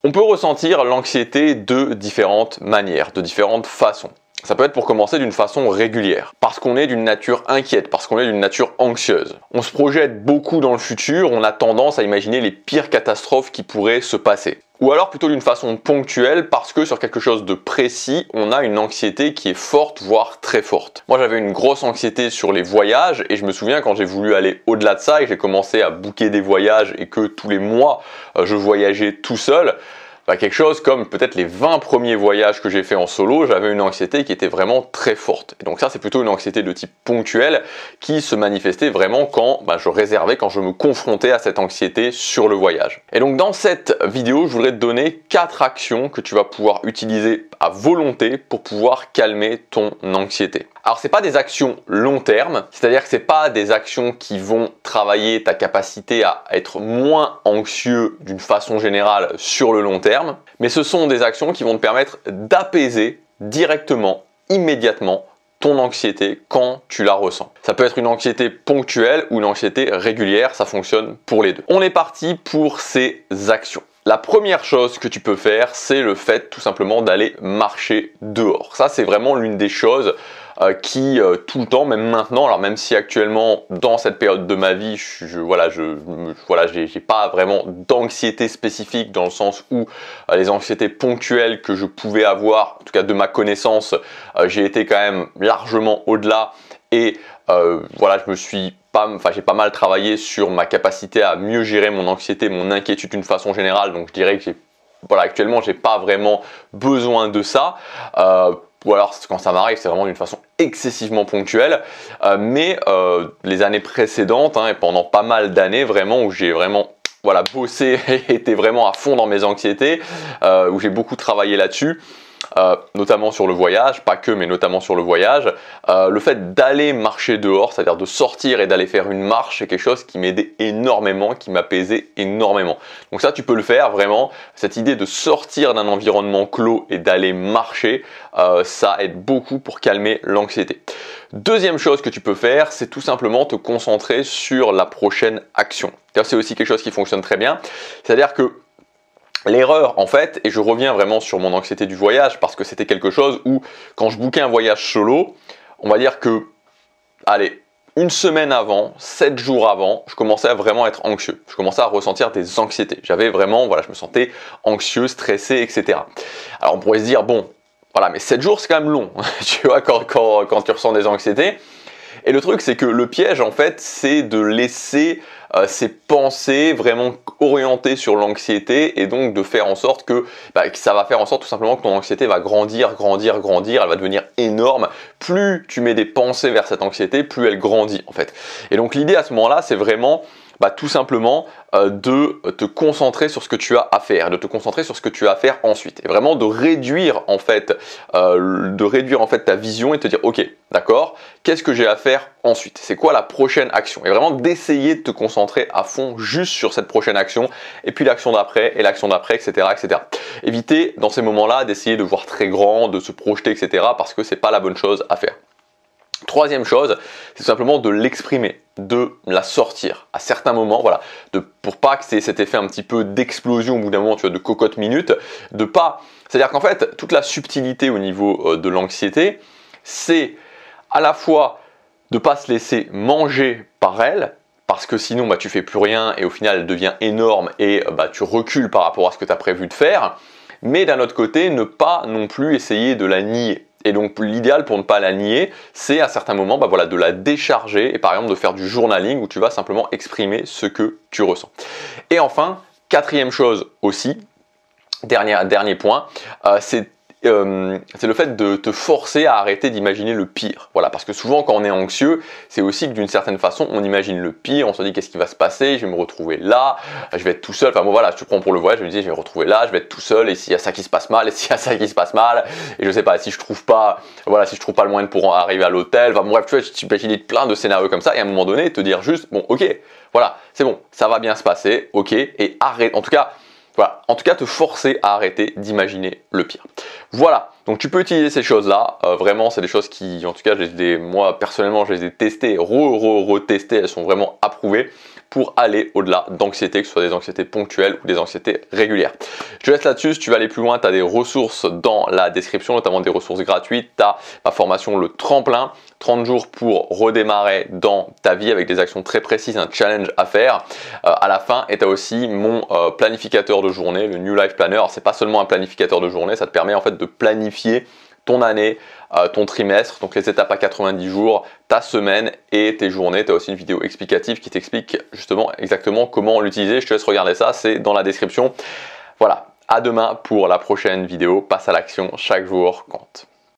On peut ressentir l'anxiété de différentes manières, de différentes façons. Ça peut être pour commencer d'une façon régulière, parce qu'on est d'une nature inquiète, parce qu'on est d'une nature anxieuse. On se projette beaucoup dans le futur, on a tendance à imaginer les pires catastrophes qui pourraient se passer. Ou alors plutôt d'une façon ponctuelle, parce que sur quelque chose de précis, on a une anxiété qui est forte, voire très forte. Moi j'avais une grosse anxiété sur les voyages, et je me souviens quand j'ai voulu aller au-delà de ça, et que j'ai commencé à booker des voyages, et que tous les mois je voyageais tout seul, quelque chose comme peut-être les 20 premiers voyages que j'ai fait en solo, j'avais une anxiété qui était vraiment très forte. Et donc ça, c'est plutôt une anxiété de type ponctuel qui se manifestait vraiment quand je réservais, quand je me confrontais à cette anxiété sur le voyage. Et donc dans cette vidéo, je voudrais te donner 4 actions que tu vas pouvoir utiliser à volonté pour pouvoir calmer ton anxiété. Alors c'est pas des actions long terme, c'est-à-dire que c'est pas des actions qui vont travailler ta capacité à être moins anxieux d'une façon générale sur le long terme, mais ce sont des actions qui vont te permettre d'apaiser directement, immédiatement ton anxiété quand tu la ressens. Ça peut être une anxiété ponctuelle ou une anxiété régulière, ça fonctionne pour les deux. On est parti pour ces actions. La première chose que tu peux faire, c'est le fait tout simplement d'aller marcher dehors. Ça, c'est vraiment l'une des choses qui tout le temps, même maintenant, alors même si actuellement dans cette période de ma vie, j'ai pas vraiment d'anxiété spécifique dans le sens où les anxiétés ponctuelles que je pouvais avoir, en tout cas de ma connaissance, j'ai été quand même largement au-delà et j'ai pas mal travaillé sur ma capacité à mieux gérer mon anxiété, mon inquiétude d'une façon générale, donc je dirais que actuellement j'ai pas vraiment besoin de ça. Ou alors quand ça m'arrive, c'est vraiment d'une façon excessivement ponctuelle. Mais les années précédentes, et pendant pas mal d'années vraiment, où j'ai vraiment bossé et été vraiment à fond dans mes anxiétés, où j'ai beaucoup travaillé là-dessus, notamment sur le voyage, pas que, mais notamment sur le voyage, le fait d'aller marcher dehors, c'est-à-dire de sortir et d'aller faire une marche, c'est quelque chose qui m'aidait énormément, qui m'apaisait énormément. Donc ça, tu peux le faire vraiment. Cette idée de sortir d'un environnement clos et d'aller marcher, ça aide beaucoup pour calmer l'anxiété. Deuxième chose que tu peux faire, c'est tout simplement te concentrer sur la prochaine action. C'est aussi quelque chose qui fonctionne très bien. C'est-à-dire que l'erreur en fait, et je reviens vraiment sur mon anxiété du voyage parce que c'était quelque chose où quand je bookais un voyage solo, on va dire que, allez, une semaine avant, 7 jours avant, je commençais à vraiment être anxieux. Je commençais à ressentir des anxiétés. J'avais vraiment, je me sentais anxieux, stressé, etc. Alors on pourrait se dire, bon, mais 7 jours c'est quand même long, tu vois, quand tu ressens des anxiétés. Et le truc, c'est que le piège, en fait, c'est de laisser ces pensées vraiment orientées sur l'anxiété et donc de faire en sorte que ça va faire en sorte tout simplement que ton anxiété va grandir, elle va devenir énorme. Plus tu mets des pensées vers cette anxiété, plus elle grandit, en fait. Et donc l'idée à ce moment-là, c'est vraiment tout simplement de te concentrer sur ce que tu as à faire, de te concentrer sur ce que tu as à faire ensuite, et vraiment de réduire en fait ta vision et te dire ok, d'accord, qu'est-ce que j'ai à faire ensuite, c'est quoi la prochaine action, et vraiment d'essayer de te concentrer à fond juste sur cette prochaine action, et puis l'action d'après, et l'action d'après, etc., etc. Éviter dans ces moments-là d'essayer de voir très grand, de se projeter, etc., parce que c'est pas la bonne chose à faire. Troisième chose, c'est tout simplement de l'exprimer, de la sortir à certains moments, pour pas que c'est cet effet un petit peu d'explosion au bout d'un moment, tu vois, de cocotte minute, c'est-à-dire qu'en fait, toute la subtilité au niveau de l'anxiété, c'est à la fois de pas se laisser manger par elle, parce que sinon tu fais plus rien et au final elle devient énorme et tu recules par rapport à ce que tu as prévu de faire, mais d'un autre côté, ne pas non plus essayer de la nier. Et donc l'idéal pour ne pas la nier, c'est à certains moments de la décharger et par exemple de faire du journaling où tu vas simplement exprimer ce que tu ressens. Et enfin, quatrième chose aussi, dernier point, c'est le fait de te forcer à arrêter d'imaginer le pire. Parce que souvent quand on est anxieux, c'est aussi que d'une certaine façon, on imagine le pire, on se dit qu'est-ce qui va se passer, je vais me retrouver là, je vais être tout seul, je te prends pour le voyage, je me dis je vais me retrouver là, je vais être tout seul, et s'il y a ça qui se passe mal, et s'il y a ça qui se passe mal, et je sais pas, si je trouve pas le moyen pour arriver à l'hôtel, bref, tu vois, tu peux imaginer plein de scénarios comme ça, et à un moment donné, te dire juste, bon, ok, c'est bon, ça va bien se passer, ok, et arrête, en tout cas, te forcer à arrêter d'imaginer le pire. Voilà, donc tu peux utiliser ces choses-là, vraiment c'est des choses qui, en tout cas, moi personnellement je les ai testées, retestées, elles sont vraiment approuvées. pour aller au-delà d'anxiété, que ce soit des anxiétés ponctuelles ou des anxiétés régulières. Je te laisse là-dessus. Si tu veux aller plus loin, tu as des ressources dans la description, notamment des ressources gratuites. Tu as ma formation Le Tremplin, 30 jours pour redémarrer dans ta vie avec des actions très précises, un challenge à faire à la fin. Et tu as aussi mon planificateur de journée, le New Life Planner. C'est pas seulement un planificateur de journée, ça te permet en fait de planifier ton année, ton trimestre, donc les étapes à 90 jours, ta semaine et tes journées. Tu as aussi une vidéo explicative qui t'explique justement exactement comment l'utiliser. Je te laisse regarder ça, c'est dans la description. Voilà, à demain pour la prochaine vidéo. Passe à l'action, chaque jour compte.